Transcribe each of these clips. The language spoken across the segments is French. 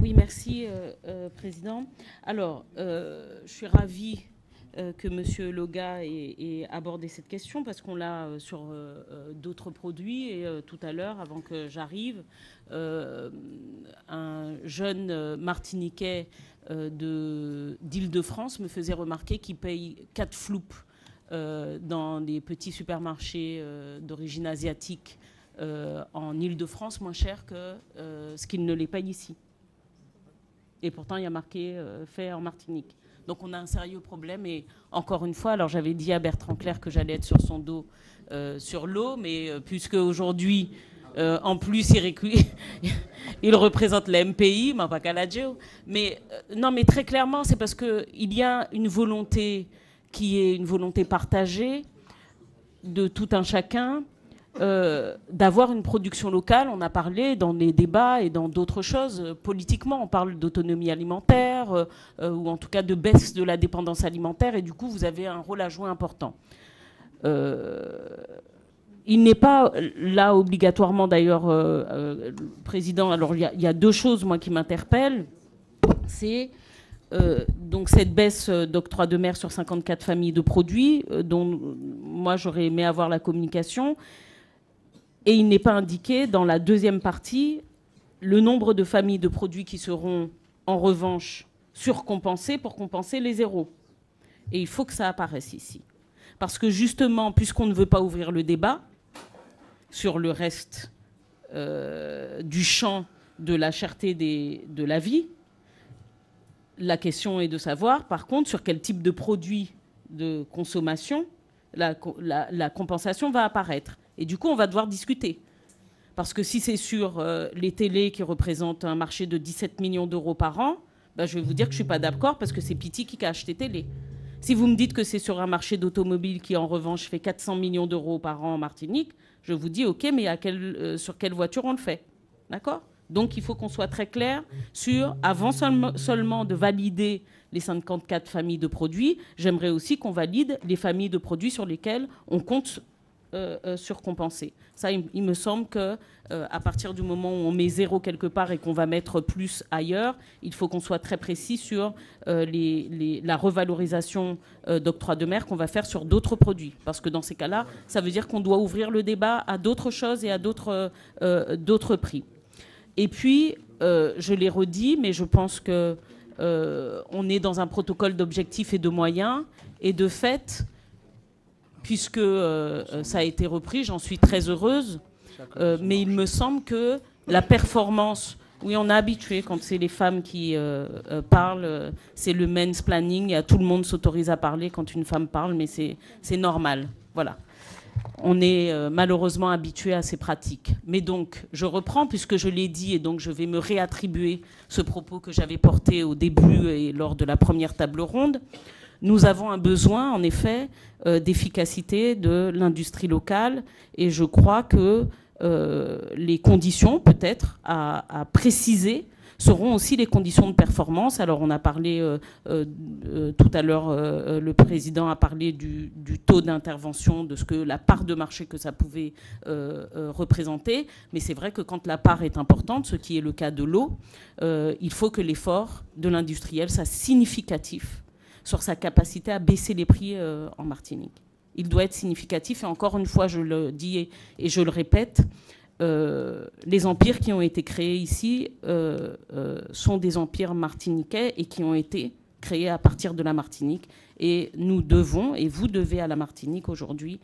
Oui, merci, Président. Alors, je suis ravie que M. Loga ait abordé cette question parce qu'on l'a sur d'autres produits. Et tout à l'heure, avant que j'arrive, un jeune Martiniquais d'Île-de-France me faisait remarquer qu'il paye 4 floupes dans des petits supermarchés d'origine asiatique en Île-de-France, moins cher que ce qu'il ne les paye ici. Et pourtant, il y a marqué fait en Martinique. Donc on a un sérieux problème. Et encore une fois, alors j'avais dit à Bertrand Clerc que j'allais être sur son dos sur l'eau, mais puisque aujourd'hui, en plus, il représente la MPI, mais pas Caladjo. Mais non, mais très clairement, c'est parce qu'il y a une volonté qui est une volonté partagée de tout un chacun d'avoir une production locale. On a parlé dans les débats et dans d'autres choses. Politiquement, on parle d'autonomie alimentaire ou en tout cas de baisse de la dépendance alimentaire. Et du coup, vous avez un rôle à jouer important. Il n'est pas là obligatoirement, d'ailleurs, Président. Alors, il y a deux choses, moi, qui m'interpellent. C'est donc cette baisse d'octroi de mer sur 54 familles de produits, dont moi, j'aurais aimé avoir la communication. Et il n'est pas indiqué dans la deuxième partie le nombre de familles de produits qui seront en revanche surcompensées pour compenser les zéros. Et il faut que ça apparaisse ici. Parce que justement, puisqu'on ne veut pas ouvrir le débat sur le reste du champ de la cherté de la vie, la question est de savoir, par contre, sur quel type de produit de consommation la compensation va apparaître. Et du coup, on va devoir discuter. Parce que si c'est sur les télés qui représentent un marché de 17 millions d'euros par an, ben je vais vous dire que je ne suis pas d'accord parce que c'est Piti qui a acheté télé. Si vous me dites que c'est sur un marché d'automobile qui, en revanche, fait 400 millions d'euros par an en Martinique, je vous dis, OK, mais sur quelle voiture on le fait? D'accord? Donc, il faut qu'on soit très clair sur, avant seulement de valider les 54 familles de produits, j'aimerais aussi qu'on valide les familles de produits sur lesquelles on compte surcompenser. Ça, il me semble que à partir du moment où on met zéro quelque part et qu'on va mettre plus ailleurs, il faut qu'on soit très précis sur la revalorisation d'octroi de mer qu'on va faire sur d'autres produits. Parce que dans ces cas-là, ça veut dire qu'on doit ouvrir le débat à d'autres choses et à d'autres prix. Et puis, je l'ai redit, mais je pense que on est dans un protocole d'objectifs et de moyens. Et de fait, puisque ça a été repris, j'en suis très heureuse. Mais il me semble que la performance, oui, on est habitué quand c'est les femmes qui parlent, c'est le mansplaining, et tout le monde s'autorise à parler quand une femme parle, mais c'est normal. Voilà. On est malheureusement habitué à ces pratiques. Mais donc, je reprends, puisque je l'ai dit, et donc je vais me réattribuer ce propos que j'avais porté au début et lors de la première table ronde. Nous avons un besoin, en effet, d'efficacité de l'industrie locale, et je crois que les conditions, peut-être, à préciser, seront aussi les conditions de performance. Alors, on a parlé tout à l'heure, le président a parlé du taux d'intervention, de ce que la part de marché que ça pouvait représenter. Mais c'est vrai que quand la part est importante, ce qui est le cas de l'eau, il faut que l'effort de l'industriel soit significatif sur sa capacité à baisser les prix en Martinique. Il doit être significatif. Et encore une fois, je le dis et je le répète, les empires qui ont été créés ici sont des empires martiniquais et qui ont été créés à partir de la Martinique. Et nous devons, et vous devez à la Martinique aujourd'hui,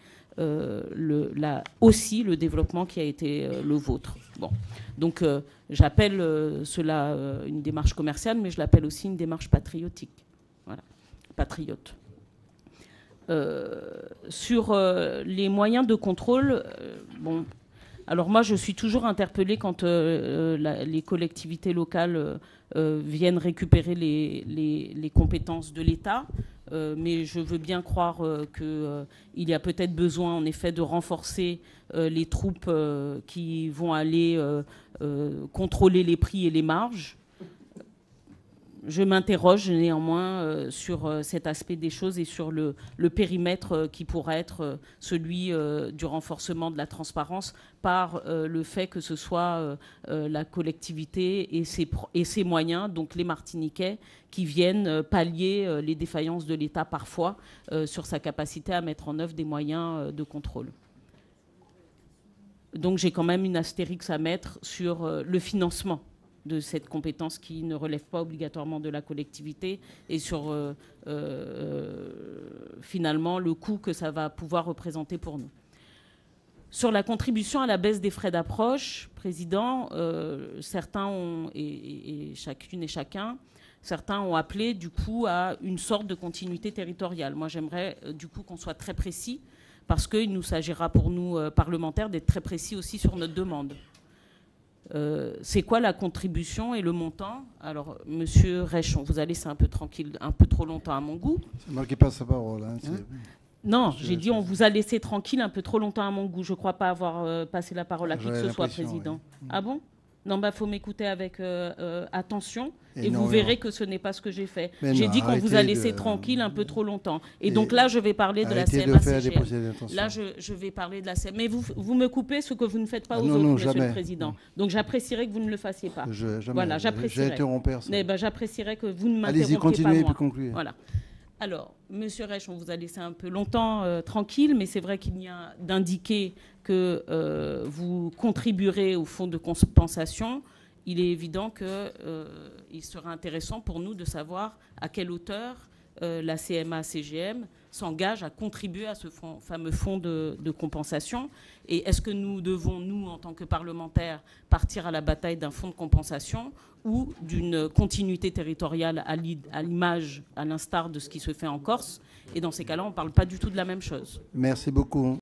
aussi le développement qui a été le vôtre. Bon. Donc j'appelle cela une démarche commerciale, mais je l'appelle aussi une démarche patriotique. Voilà. Patriote. Sur les moyens de contrôle, bon, alors moi je suis toujours interpellée quand les collectivités locales viennent récupérer les compétences de l'État, mais je veux bien croire qu'il y a peut-être besoin en effet de renforcer les troupes qui vont aller contrôler les prix et les marges. je m'interroge néanmoins sur cet aspect des choses et sur le périmètre qui pourrait être celui du renforcement de la transparence par le fait que ce soit la collectivité et ses moyens, donc les Martiniquais, qui viennent pallier les défaillances de l'État parfois sur sa capacité à mettre en œuvre des moyens de contrôle. Donc j'ai quand même une astérix à mettre sur le financement de cette compétence qui ne relève pas obligatoirement de la collectivité et sur finalement le coût que ça va pouvoir représenter pour nous. Sur la contribution à la baisse des frais d'approche, Président, certains ont, et chacune et chacun, certains ont appelé du coup à une sorte de continuité territoriale. Moi j'aimerais du coup qu'on soit très précis parce qu'il nous s'agira pour nous parlementaires d'être très précis aussi sur notre demande. C'est quoi la contribution et le montant? Alors, Monsieur Reich, on vous a laissé un peu tranquille, un peu trop longtemps à mon goût. C'est moi qui passe la parole. Hein, non, j'ai dit on vous a laissé tranquille un peu trop longtemps à mon goût. Je ne crois pas avoir passé la parole à qui que ce soit, Président. Oui. Ah bon? Non, bah faut m'écouter avec attention et vous verrez que ce n'est pas ce que j'ai fait. J'ai dit qu'on vous a laissé tranquille un peu trop longtemps. Et donc là, je vais parler de la CMA-CGM. Là, je vais parler de la CMA. Mais vous me coupez ce que vous ne faites pas aux autres, Monsieur le Président. Donc j'apprécierais que vous ne le fassiez pas. Voilà, j'apprécierais. J'apprécierais que vous ne m'interrompiez pas. Allez-y, continuez et puis concluez. Voilà. Alors, Monsieur Reich, on vous a laissé un peu longtemps tranquille, mais c'est vrai qu'il y a d'indiquer que vous contribuerez au fonds de compensation. Il est évident qu'il sera intéressant pour nous de savoir à quelle hauteur la CMA-CGM s'engage à contribuer à ce fameux fonds de compensation. Et est-ce que nous devons, nous, en tant que parlementaires, partir à la bataille d'un fonds de compensation ou d'une continuité territoriale à l'image, à l'instar de ce qui se fait en Corse? Et dans ces cas-là, on ne parle pas du tout de la même chose. Merci beaucoup.